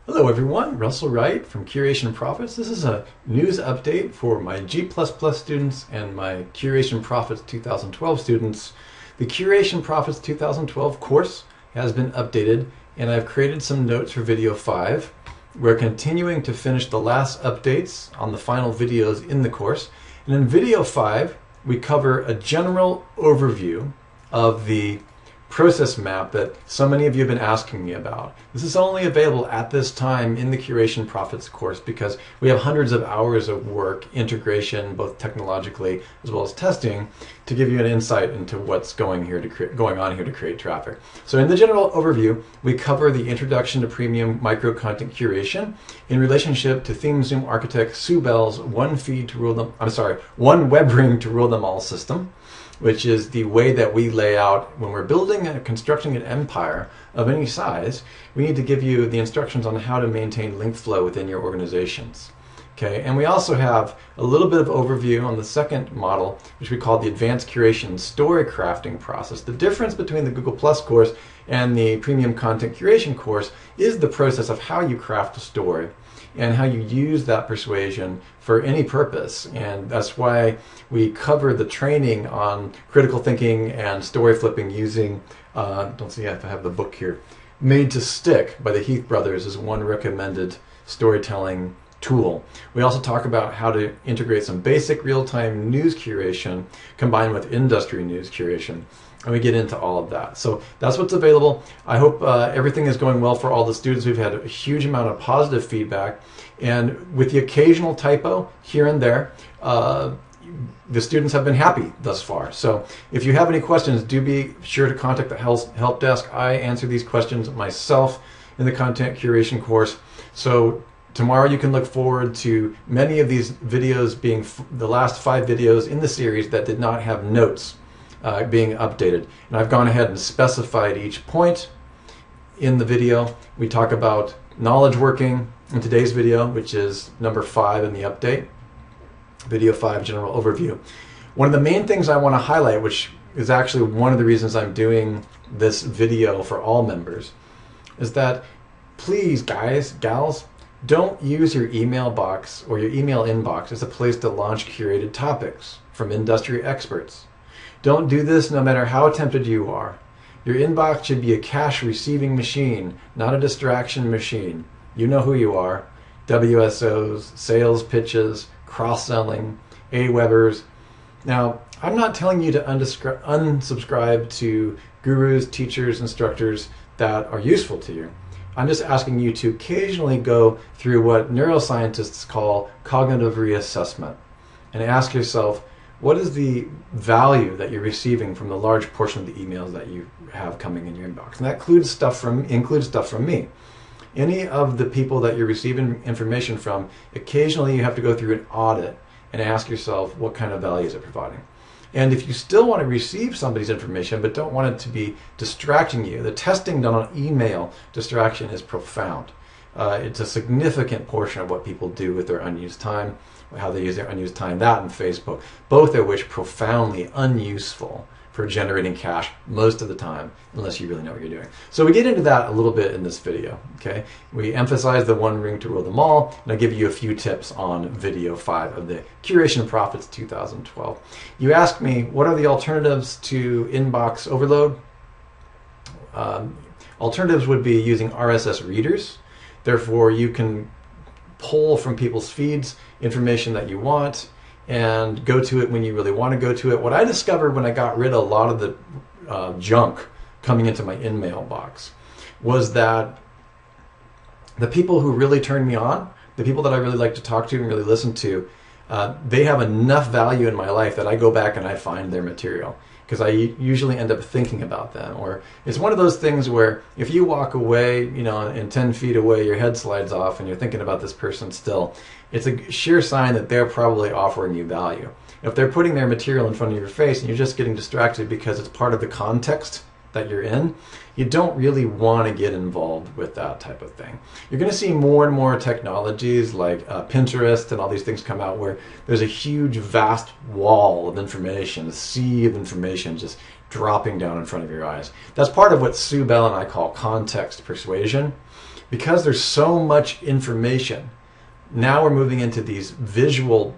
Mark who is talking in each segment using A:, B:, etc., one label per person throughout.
A: Hello everyone, Russell Wright from Curation Profits. This is a news update for my G++ students and my Curation Profits 2012 students. The Curation Profits 2012 course has been updated and I've created some notes for video 5. We're continuing to finish the last updates on the final videos in the course. And in video 5, we cover a general overview of the process map that so many of you have been asking me about. This is only available at this time in the Curation Profits course because we have hundreds of hours of work, integration, both technologically as well as testing, to give you an insight into what's going on here to create traffic. So in the general overview, we cover the introduction to premium micro content curation in relationship to Theme Zoom Architect Sue Bell's one web ring to rule them all system, which is the way that we lay out when we're building and constructing an empire of any size. We need to give you the instructions on how to maintain link flow within your organizations. Okay, and we also have a little bit of overview on the second model, which we call the advanced curation story crafting process. The difference between the Google Plus course and the premium content curation course is the process of how you craft a story and how you use that persuasion for any purpose. And that's why we cover the training on critical thinking and story flipping using, don't see if I have the book here, Made to Stick by the Heath brothers is one recommended storytelling tool. We also talk about how to integrate some basic real-time news curation combined with industry news curation. And we get into all of that. So that's what's available. I hope everything is going well for all the students. We've had a huge amount of positive feedback. And with the occasional typo here and there, the students have been happy thus far. So if you have any questions, do be sure to contact the help desk. I answer these questions myself in the content curation course. So tomorrow you can look forward to many of these videos being the last 5 videos in the series that did not have notes being updated. And I've gone ahead and specified each point in the video. We talk about knowledge working in today's video, which is number 5 in the update. Video 5, general overview. One of the main things I want to highlight, which is actually one of the reasons I'm doing this video for all members, is that please, guys, gals, don't use your email box or your email inbox as a place to launch curated topics from industry experts. Don't do this no matter how tempted you are. Your inbox should be a cash receiving machine, not a distraction machine. You know who you are. WSOs, sales pitches, cross-selling, AWebers. Now, I'm not telling you to unsubscribe to gurus, teachers, instructors that are useful to you. I'm just asking you to occasionally go through what neuroscientists call cognitive reassessment and ask yourself, what is the value that you're receiving from the large portion of the emails that you have coming in your inbox? And that includes stuff from me. Any of the people that you're receiving information from, occasionally you have to go through an audit and ask yourself, what kind of value is it providing? And if you still want to receive somebody's information but don't want it to be distracting you, the testing done on email distraction is profound. It's a significant portion of what people do with their unused time, how they use their unused time, that and Facebook, both of which profoundly unuseful for generating cash most of the time, unless you really know what you're doing. So we get into that a little bit in this video, okay? We emphasize the one ring to rule them all, and I give you a few tips on video 5 of the Curation Profits 2012. You ask me, what are the alternatives to inbox overload? Alternatives would be using RSS readers. Therefore, you can pull from people's feeds information that you want and go to it when you really want to go to it. What I discovered when I got rid of a lot of the junk coming into my in-mail box was that the people who really turned me on, the people that I really like to talk to and really listen to, they have enough value in my life that I go back and I find their material, because I usually end up thinking about them. Or it's one of those things where if you walk away, and 10 feet away your head slides off and you're thinking about this person still, it's a sure sign that they're probably offering you value. If they're putting their material in front of your face and you're just getting distracted because it's part of the context that you're in, you don't really want to get involved with that type of thing. You're going to see more and more technologies like Pinterest and all these things come out where there's a huge, vast wall of information, a sea of information just dropping down in front of your eyes. That's part of what Sue Bell and I call context persuasion. Because there's so much information, now we're moving into these visual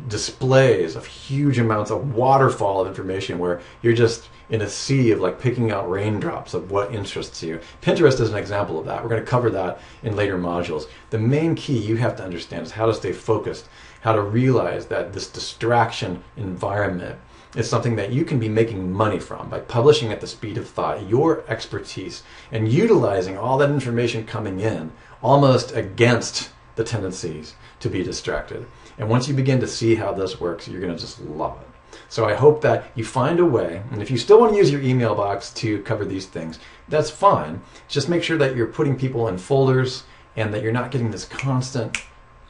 A: displays of huge amounts of waterfall of information where you're just in a sea of like picking out raindrops of what interests you. Pinterest is an example of that. We're going to cover that in later modules. The main key you have to understand is how to stay focused, how to realize that this distraction environment is something that you can be making money from by publishing at the speed of thought, your expertise, and utilizing all that information coming in almost against the tendencies to be distracted. And once you begin to see how this works, you're going to just love it. So I hope that you find a way, and if you still want to use your email box to cover these things, that's fine. Just make sure that you're putting people in folders and that you're not getting this constant,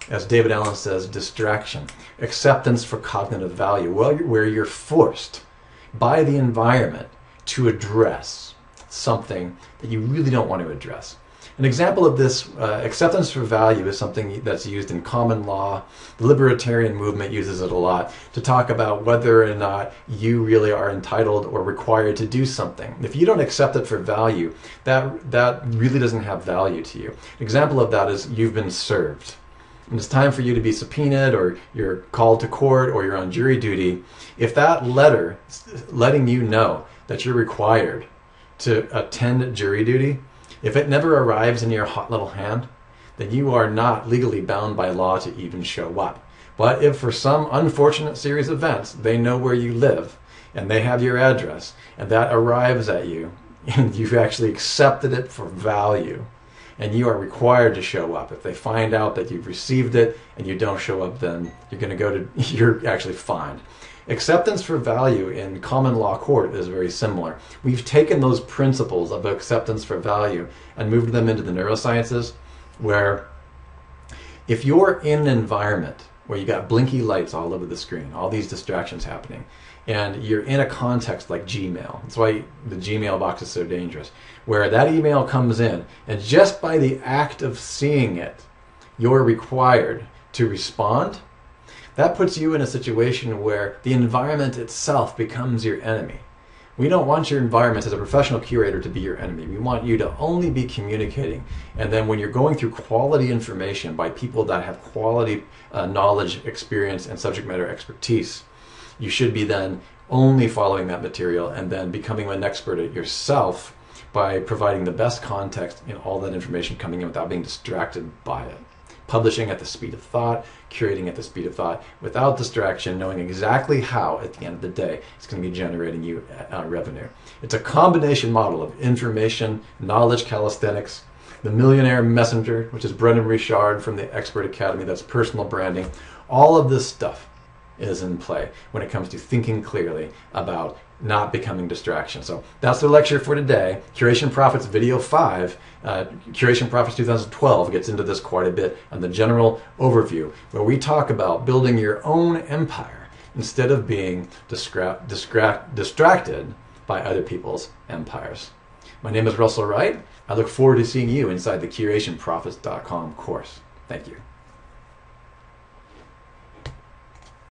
A: as David Allen says, distraction, acceptance for cognitive value, where you're forced by the environment to address something that you really don't want to address. An example of this acceptance for value is something that's used in common law. The libertarian movement uses it a lot to talk about whether or not you really are entitled or required to do something. If you don't accept it for value, that really doesn't have value to you. An example of that is you've been served. And it's time for you to be subpoenaed, or you're called to court, or you're on jury duty. If that letter letting you know that you're required to attend jury duty, if it never arrives in your hot little hand, then you are not legally bound by law to even show up. But if for some unfortunate series of events, they know where you live and they have your address and that arrives at you and you've actually accepted it for value and you are required to show up. If they find out that you've received it and you don't show up, then you're actually fined. Acceptance for value in common law court is very similar. We've taken those principles of acceptance for value and moved them into the neurosciences, where if you're in an environment where you got blinky lights all over the screen, all these distractions happening, and you're in a context like Gmail, that's why the Gmail box is so dangerous, where that email comes in, and just by the act of seeing it, you're required to respond. That puts you in a situation where the environment itself becomes your enemy. We don't want your environment as a professional curator to be your enemy. We want you to only be communicating. And then when you're going through quality information by people that have quality knowledge, experience, and subject matter expertise, you should be then only following that material and then becoming an expert at yourself by providing the best context in all that information coming in without being distracted by it. Publishing at the speed of thought, curating at the speed of thought, without distraction, knowing exactly how, at the end of the day, it's going to be generating you revenue. It's a combination model of information, knowledge, calisthenics, the millionaire messenger, which is Brendan Richard from the Expert Academy, that's personal branding. All of this stuff is in play when it comes to thinking clearly about not becoming distraction. So that's the lecture for today. Curation Profits Video 5, Curation Profits 2012 gets into this quite a bit on the general overview, where we talk about building your own empire instead of being distracted by other people's empires. My name is Russell Wright. I look forward to seeing you inside the CurationProfits.com course. Thank you.